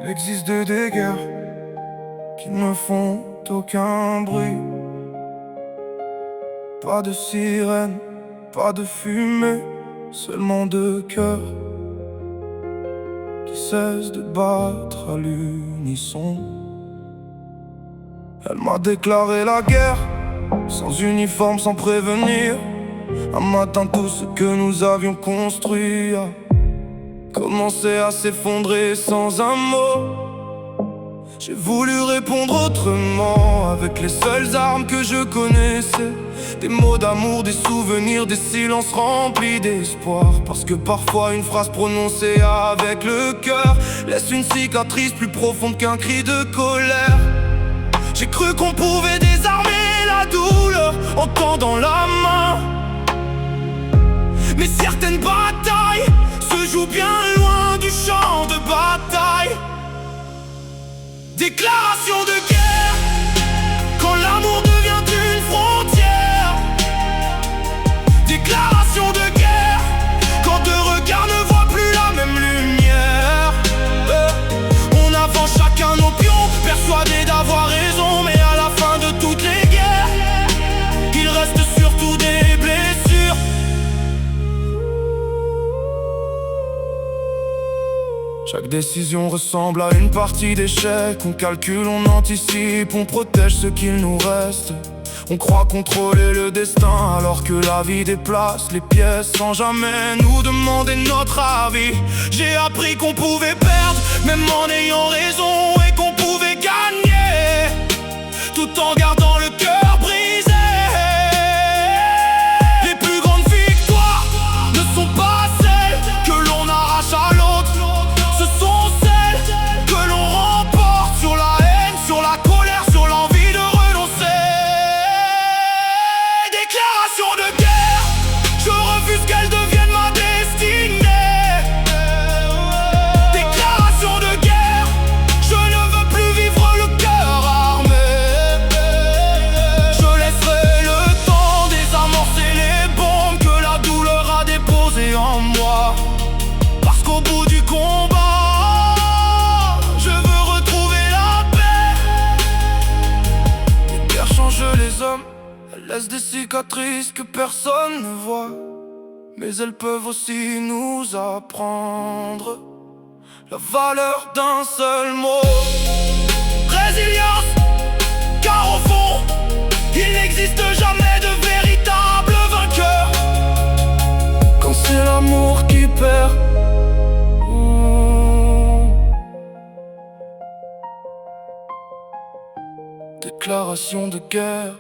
Il existe des guerres qui ne font aucun bruit. Pas de sirène, pas de fumée, seulement deux cœurs qui cessent de battre à l'unisson. Elle m'a déclaré la guerre, sans uniforme, sans prévenir. Un matin, tout ce que nous avions construit a commencé à s'effondrer sans un mot. J'ai voulu répondre autrement, avec les seules armes que je connaissais. Des mots d'amour, des souvenirs, des silences remplis d'espoir. Parce que parfois une phrase prononcée avec le cœur laisse une cicatrice plus profonde qu'un cri de colère. J'ai cru qu'on pouvait désarmer la douleur en tendant la main, mais certaines batailles se jouent bien loin du champ de bataille. Déclaration de guerre, quand l'amour devient une frontière. Déclaration de guerre, quand deux regards ne voient plus la même lumière. On avance chacun nos pions, persuadés d'avoir raison. Mais à la fin de toutes les guerres, il reste surtout des blessures. Chaque décision ressemble à une partie d'échec. On calcule, on anticipe, on protège ce qu'il nous reste. On croit contrôler le destin alors que la vie déplace les pièces sans jamais nous demander notre avis. J'ai appris qu'on pouvait perdre même en ayant raison, et qu'on pouvait gagner tout en gardant le cœur brisé. Les plus grandes victoires ne sont pas celles que l'on arrache à l'autre, ce sont celles que l'on remporte sur la haine, sur la colère, sur l'envie de renoncer. Déclaration de guerre, je refuse qu'elle devienne ma destinée. Déclaration de guerre, je ne veux plus vivre le cœur armé. Je laisserai le temps désamorcer les bombes que la douleur a déposées en moi. Parce qu'au bout du combat, je veux retrouver la paix. Les guerres changent les hommes, elles laissent des cicatrices que personne ne voit. Mais elles peuvent aussi nous apprendre la valeur d'un seul mot: résilience. Car au fond, il n'existe jamais de véritable vainqueur. Quand c'est l'amour qui perd. Déclaration de guerre.